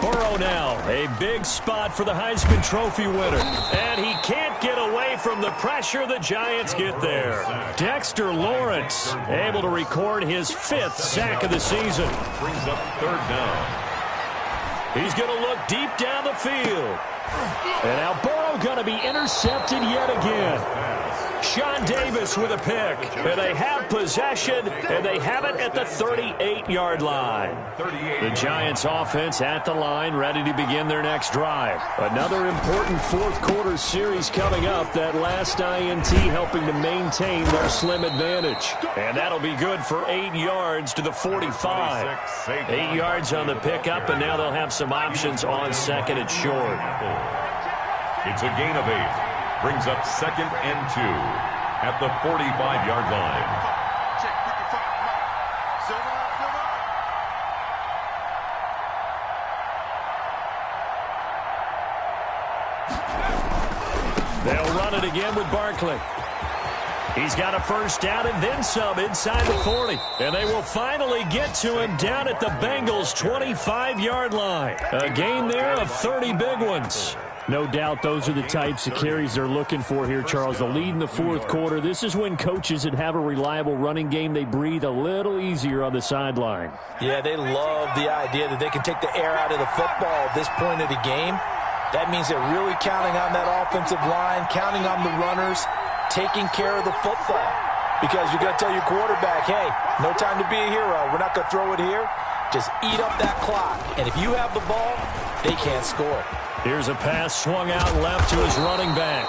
Burrow now, a big spot for the Heisman Trophy winner. And he can't get away from the pressure. The Giants get there. Dexter Lawrence able to record his 5th sack of the season. Brings up 3rd down. He's going to look deep down the field. And now Burrow going to be intercepted yet again. Sean Davis with a pick. And they have possession, and they have it at the 38-yard line. The Giants offense at the line, ready to begin their next drive. Another important 4th quarter series coming up. That last INT helping to maintain their slim advantage. And that'll be good for 8 yards to the 45. 8 yards on the pickup, and now they'll have some options on 2nd and short. It's a gain of 8. Brings up 2nd and 2 at the 45-yard line. They'll run it again with Barkley. He's got a first down and then some inside the 40. And they will finally get to him down at the Bengals' 25-yard line. A gain there of 30 big ones. No doubt those are the types of carries they're looking for here, Charles. The lead in the fourth quarter. This is when coaches that have a reliable running game, they breathe a little easier on the sideline. Yeah, they love the idea that they can take the air out of the football at this point of the game. That means they're really counting on that offensive line, counting on the runners, taking care of the football. Because you're going to tell your quarterback, hey, no time to be a hero. We're not going to throw it here. Just eat up that clock. And if you have the ball, they can't score. Here's a pass swung out left to his running back.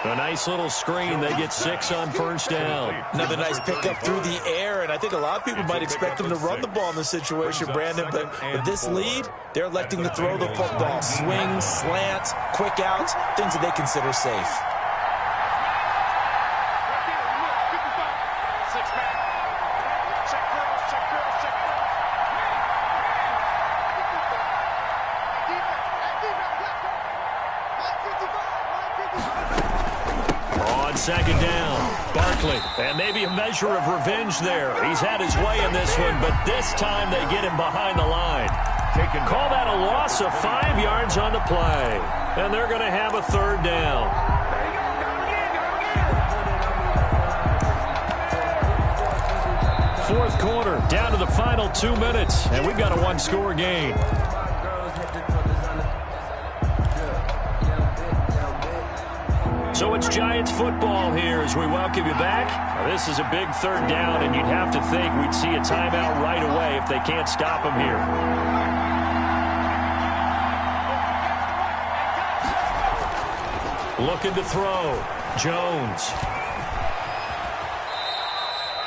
A nice little screen. They get 6 on first down. Another nice pickup through the air, and I think a lot of people might expect them to run the ball in this situation, Brandon, but with this lead, they're electing to throw the football. Swings, slants, quick outs, things that they consider safe. Second down, Barkley, and maybe a measure of revenge there. He's had his way in this one, but this time they get him behind the line. Call that a loss of 5 yards on the play, and they're going to have a third down. Fourth quarter, down to the final 2 minutes, and we've got a one-score game. So it's Giants football here as we welcome you back. Now, this is a big third down, and you'd have to think we'd see a timeout right away if they can't stop them here. Looking to throw. Jones.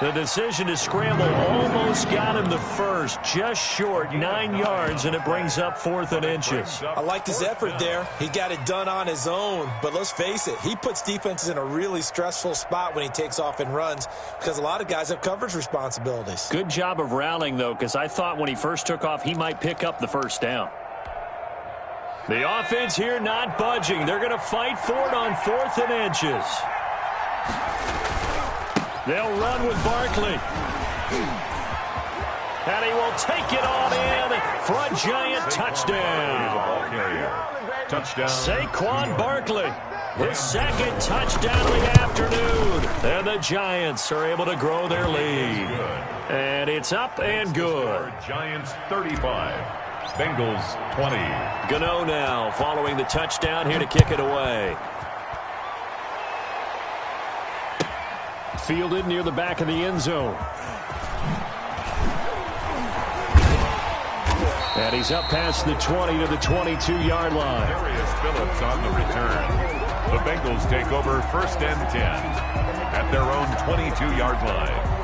The decision to scramble almost got him the first, just short 9 yards, and it brings up 4th and inches. I liked his effort there. He got it done on his own, but let's face it, he puts defenses in a really stressful spot when he takes off and runs because a lot of guys have coverage responsibilities. Good job of rallying, though, because I thought when he first took off, he might pick up the first down. The offense here not budging. They're going to fight for it on 4th and inches. They'll run with Barkley. And he will take it on in for a Giant touchdown. Touchdown. Saquon Barkley, his second touchdown of the afternoon. And the Giants are able to grow their lead. And it's up and good. Giants 35, Bengals 20. Gano now following the touchdown here to kick it away. Fielded near the back of the end zone. And he's up past the 20 to the 22-yard line. Darius Phillips on the return. The Bengals take over 1st and 10 at their own 22-yard line.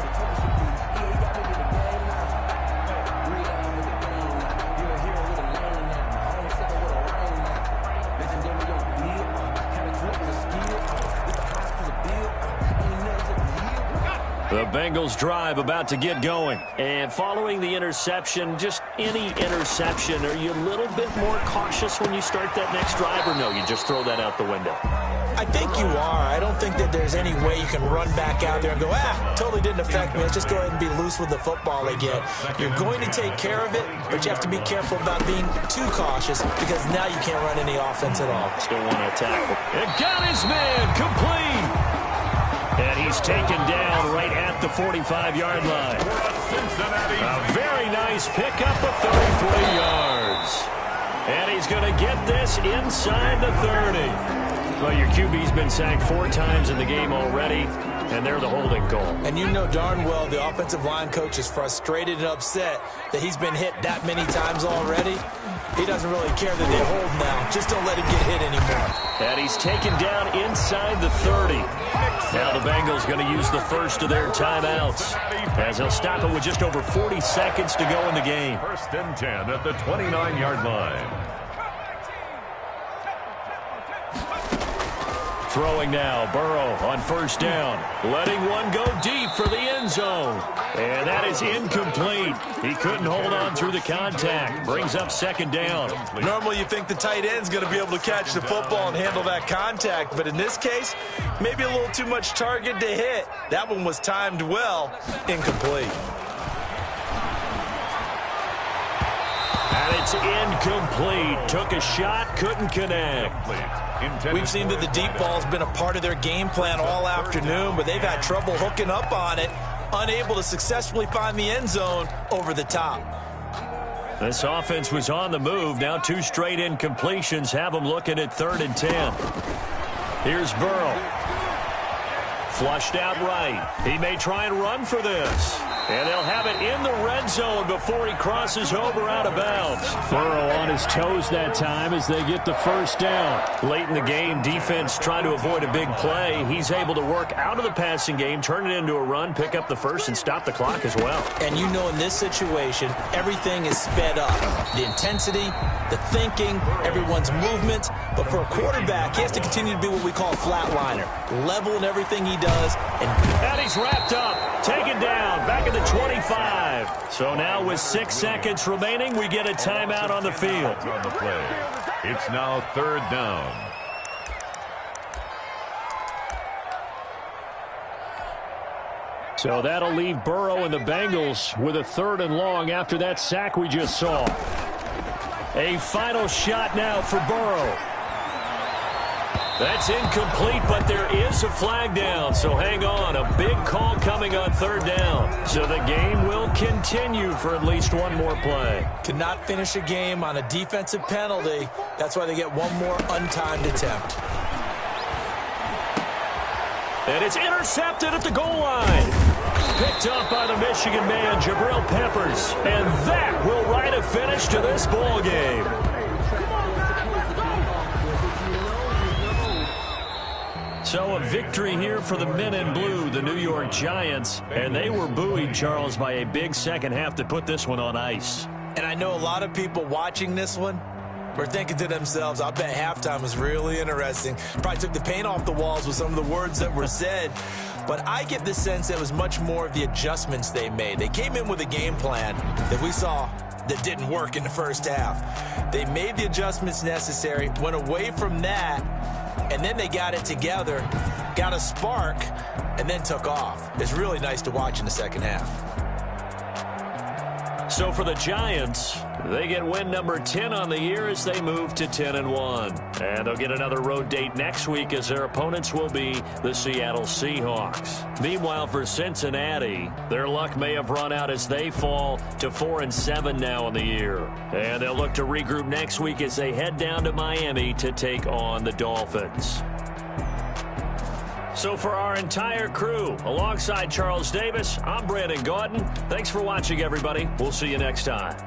The Bengals drive about to get going. And following the interception, just any interception, are you a little bit more cautious when you start that next drive, or no, you just throw that out the window? I think you are. I don't think that there's any way you can run back out there and go, totally didn't affect me. Let's just go ahead and be loose with the football again. You're going to take care of it, but you have to be careful about being too cautious because now you can't run any offense at all. Still want to tackle. It got his man complete. And he's taken down right at the 45-yard line. A very nice pickup of 33 yards. And he's going to get this inside the 30. Well, your QB's been sacked 4 times in the game already, and they're the holding call. And you know darn well the offensive line coach is frustrated and upset that he's been hit that many times already. He doesn't really care that they hold now. Just don't let him get hit anymore. And he's taken down inside the 30. Now the Bengals going to use the first of their timeouts as they'll stop it with just over 40 seconds to go in the game. 1st and 10 at the 29-yard line. Throwing now, Burrow on first down. Letting one go deep for the end zone. And that is incomplete. He couldn't hold on through the contact. Brings up second down. Normally you think the tight end's going to be able to catch the football and handle that contact, but in this case, maybe a little too much target to hit. That one was timed well. Incomplete. And it's incomplete. Took a shot, couldn't connect. We've seen that the deep ball's been a part of their game plan all afternoon, but they've had trouble hooking up on it, unable to successfully find the end zone over the top. This offense was on the move. Now 2 straight incompletions have them looking at 3rd and 10. Here's Burrow. Flushed out right. He may try and run for this. And they'll have it in the red zone before he crosses over out of bounds. Burrow on his toes that time as they get the first down. Late in the game, defense trying to avoid a big play. He's able to work out of the passing game, turn it into a run, pick up the first, and stop the clock as well. And you know in this situation, everything is sped up. The intensity, the thinking, everyone's movement. But for a quarterback, he has to continue to be what we call a flatliner. Level in everything he does. And he's wrapped up, taken down, back at the 25. So now with 6 seconds remaining, we get a timeout on the field. On the play. It's now 3rd down. So that'll leave Burrow and the Bengals with a 3rd and long after that sack we just saw. A final shot now for Burrow. That's incomplete, but there is a flag down, so hang on. A big call coming on 3rd down. So the game will continue for at least one more play. Cannot finish a game on a defensive penalty. That's why they get one more untimed attempt. And it's intercepted at the goal line. Picked up by the Michigan man, Jabril Peppers. And that will write a finish to this ball game. So a victory here for the men in blue, the New York Giants. And they were buoyed, Charles, by a big second half to put this one on ice. And I know a lot of people watching this one were thinking to themselves, I bet halftime was really interesting. Probably took the paint off the walls with some of the words that were said. But I get the sense that it was much more of the adjustments they made. They came in with a game plan that we saw that didn't work in the first half. They made the adjustments necessary, went away from that, and then they got it together, got a spark, and then took off. It's really nice to watch in the second half. So for the Giants, they get win number 10 on the year as they move to 10-1. And they'll get another road date next week as their opponents will be the Seattle Seahawks. Meanwhile, for Cincinnati, their luck may have run out as they fall to 4-7 now in the year. And they'll look to regroup next week as they head down to Miami to take on the Dolphins. So for our entire crew, alongside Charles Davis, I'm Brandon Gaudin. Thanks for watching, everybody. We'll see you next time.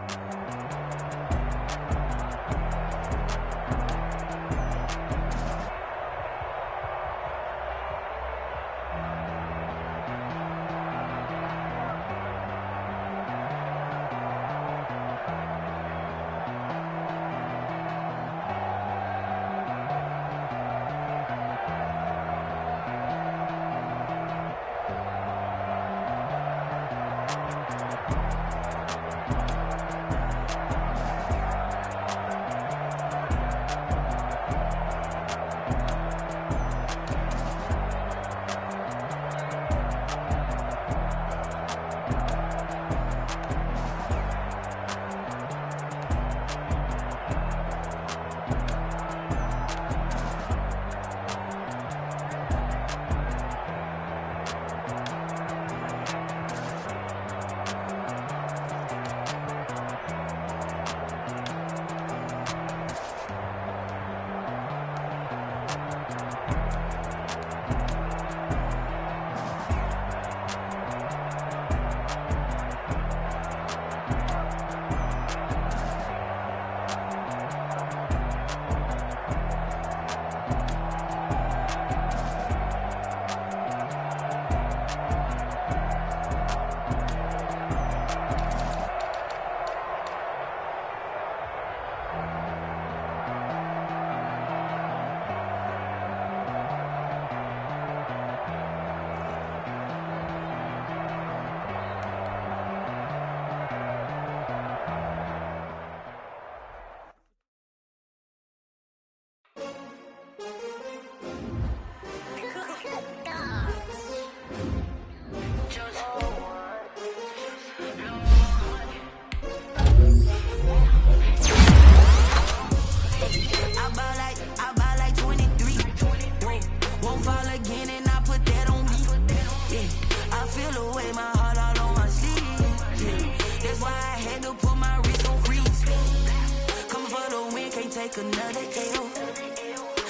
take another L.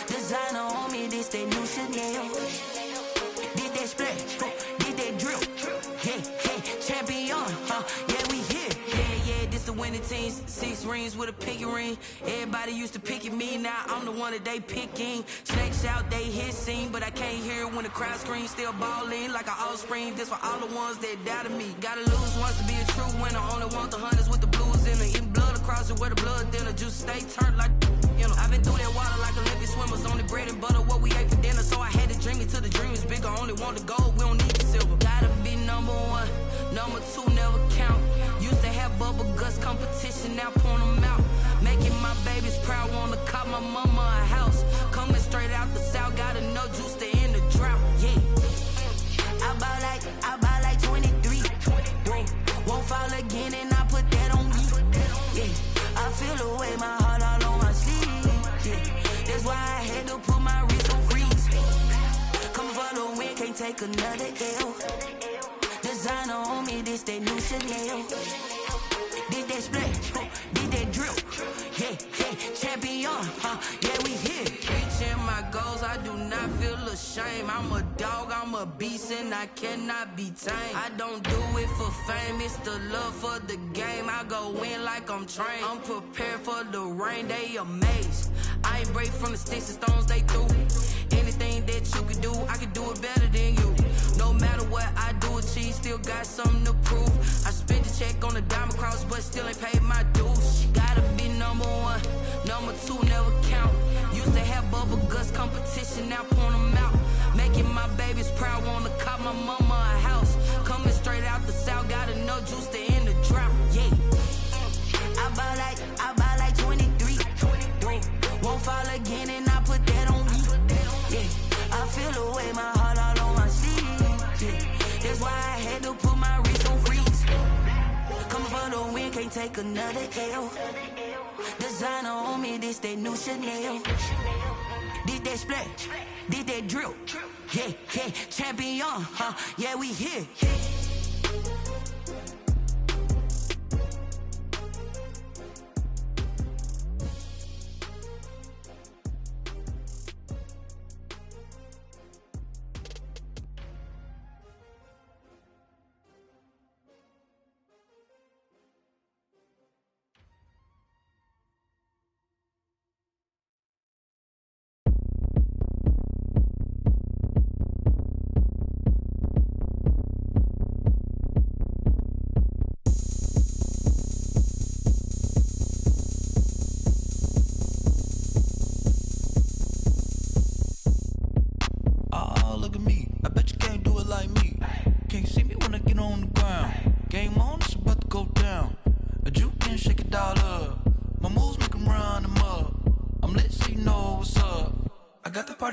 Designer on me, this that new Chanel. Did that splash, did that drill. Yeah, champion, yeah, we here. Yeah, this the winning team. 6 rings with a pinky ring. Everybody used to pick at me, now I'm the one that they picking. Snakes out, they hit scene, but I can't hear it when the crowd screams. Still balling like an offspring. This for all the ones that doubted me. Gotta lose once to be a true winner. Only want the hunters with the blues in it. Eating blood across it where the blood dinner. Juice stay turned like, you know. I've been through that water like Olympic swimmers. Only bread and butter, what we ate for dinner. So I had to dream it till the dream is bigger. Only want the gold, we don't need the silver. Gotta be number 1, number 2 never count. Used to have bubble guts competition, now point them out. Making my babies proud, wanna cop my mama a house. Coming straight out the south, got enough juice to end the drought. Yeah, I buy like 23. Whoa, won't fall again and I put that on me. Yeah, I feel the way, my heart all on my sleeve. Yeah, that's why I had to put my wrist on freeze. Coming for the win, can't take another L. Designer on me, this that new Chanel. Did that splash, did that drill. Yeah, champion, yeah, we here. Reaching my goals, I do not feel ashamed. I'm a dog, I'm a beast, and I cannot be tamed. I don't do it for fame, it's the love for the game. I go in like I'm trained. I'm prepared for the rain, they amazed. I ain't break from the sticks and stones they threw. Anything that you could do, I could do it better than you. No matter what I do, achieve, still got something to prove. I spent the check on the diamond cross, but still ain't paid my dues. Gotta be number 1, number 2 never count. Used to have bubble guts competition, now point them out. Making my babies proud, wanna cop my mama a house. Coming straight out the south, got enough juice to end the drought. Yeah, I buy like 23. Won't fall again and I put that on me. Yeah, I feel the way, my heart all on my sleeve. Yeah, that's why I had to put my wrist on freeze. Coming for the win, can't take another L. Designer on me, this that new Chanel. Did that splash, did that drill. Yeah, champion, yeah, we here.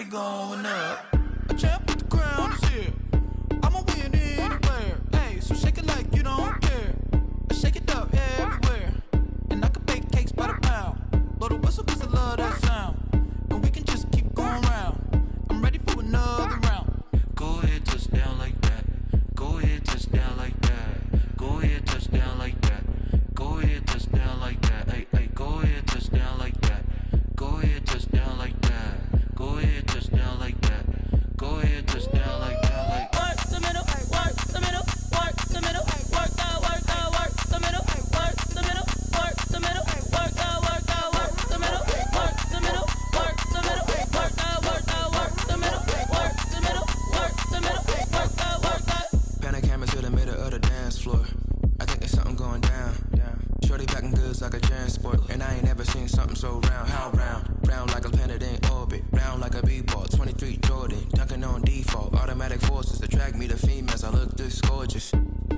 Going up, a champ with the crown is here. I'ma win anywhere. Hey, so shake it like you don't care. I shake it up everywhere. And I can bake cakes by the pound. Blow the whistle cause I love that sound. And we can just keep going round. I'm ready for another round. Go ahead, touch down like that. Go ahead, touch down like that. Go ahead, touch down like that. Go ahead, touch down like that. Hey, go ahead, touch down like that. Go ahead, touch down like that. Go ahead, touch down like that. Go ahead, touch down like that. Like work the middle, work the middle, work the middle, work the middle, work the middle, work the middle, work the middle, work the middle, work the middle, work the middle, work the middle, work the middle, work the. Pan a camera to the middle of the dance floor. I think there's something going down. Shorty packing goods like a transport, and I ain't never seen something so round. How round? Round like a planet in orbit, round like a b-ball. 23 Jordan, dunking on default. Automatic forces attract me to females. I look this gorgeous.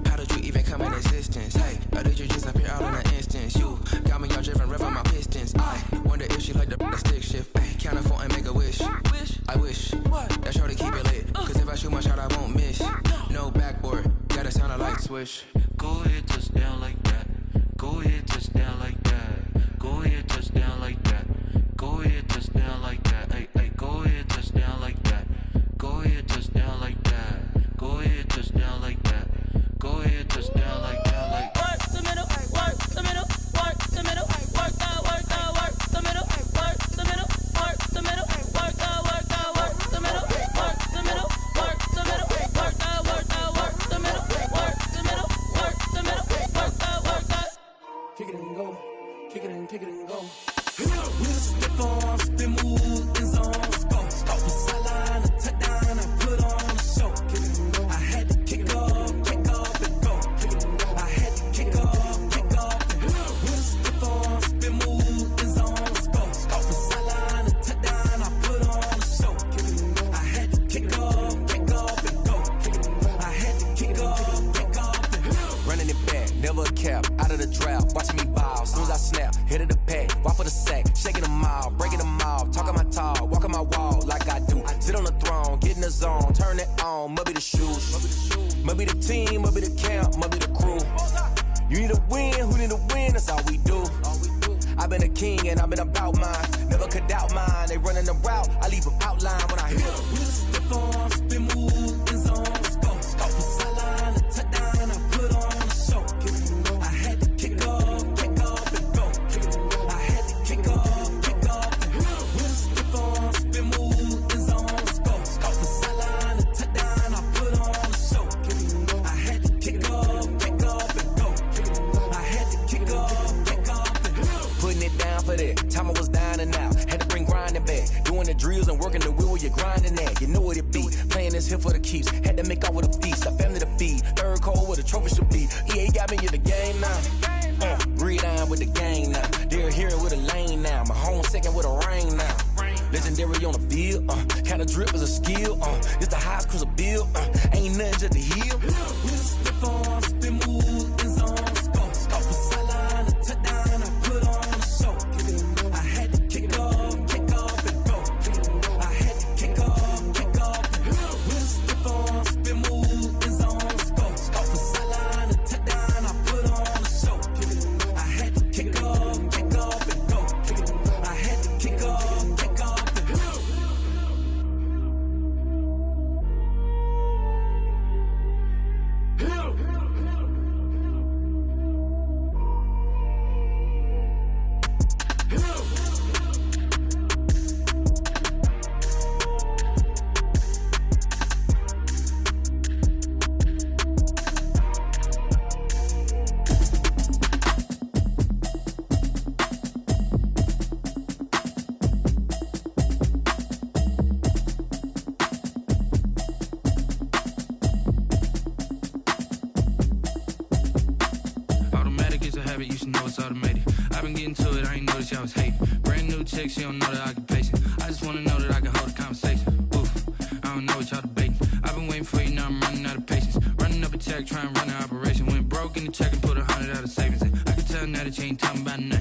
How did you even come in existence? Hey, or did you just appear out in an instance? You got me all driven, revving my pistons. I wonder if she like the stick shift. Ay, count a 4 and make a wish. I wish that shorty keep it lit. Cause if I shoot my shot, I won't miss. No backboard, gotta sound a light switch. Go ahead, touch down like that. Go ahead, touch down like that. Go ahead, touch down like that. Go ahead, touch down like that. Hey, go ahead, touch down like that. Go ahead, touch down like that. Go ahead, touch down like that. Go ahead, touch down like that. Like work the middle, work the middle, work the middle, work the middle, work the middle, work kick it and go. Kick it and go. With a stiff arm, spin move, in zone, score. From sideline to touchdown, I put on a show. Kick it and go. I had to kick off and go. Kick it and go. I had to kick off and go. With a stiff arm, spin move, in zone, score. From sideline to touchdown, I put on a show. Kick it and go. I had to kick off and go. Kick it and go. I had to kick off and go. Running it back, never a cap, out of the draft, watching me ball. Soon as I snap, hit of the pack, walk for the sack, shaking them all, breaking them all, talking my talk, walking my wall like I do. Sit on the throne, get in the zone, turn it on, must be the shoes, must be the team, must be the camp, must be the crew. You need a win, who need a win, that's all we do. I've been a king and I've been about mine, never could doubt mine. They running the route, I leave them outline when I hit them. With a stiff arm, spin move, in zone, score. From sideline to touchdown, I put on a show. Kick it and go. I had to kick off and go. Kick it and go. I had to kick off and go. With a stiff arm, spin move, in zone, score. From sideline to touchdown, I put on a show. Kick it and go. I had to kick off and go. Kick it and go. I had to kick off and go. Putting it down for that, time I was down and out. Had to bring grinding back, doing the drills and working the wheel where you're grinding at. You know what it be, playing this here for the keeps. Had to make off with a feast, a family to feed. Third cold where the trophy should be. EA got me in the game now. Breathe on with the game now. They're here with a lane now. My home second with a rain now. Legendary on the field, kind of drip is a skill. It's the highest cruiser bill, ain't nothing just to heal. With a stiff arm, spin move, in zone, score. From sideline to touchdown, I put on a show. Kick it and go. I had to kick off and go. Kick it and go. I had to kick off and go. With a stiff arm, spin move, in zone, score. From sideline to touchdown, I put on a show. Kick it and go. I had to kick off and go. Kick it and go. I had to kick off and go. Automatic is a habit, you should know it's automated. I've been getting to it, I ain't noticed y'all was hating. Brand new chick, she don't know that I can pace it. I just wanna know that I can hold a conversation. Oof, I don't know what y'all debating. I've been waiting for you, now I'm running out of patience. Running up a check, trying to run an operation. Went broke in the check and put 100 out of savings. I can tell now that you ain't talking about nothing.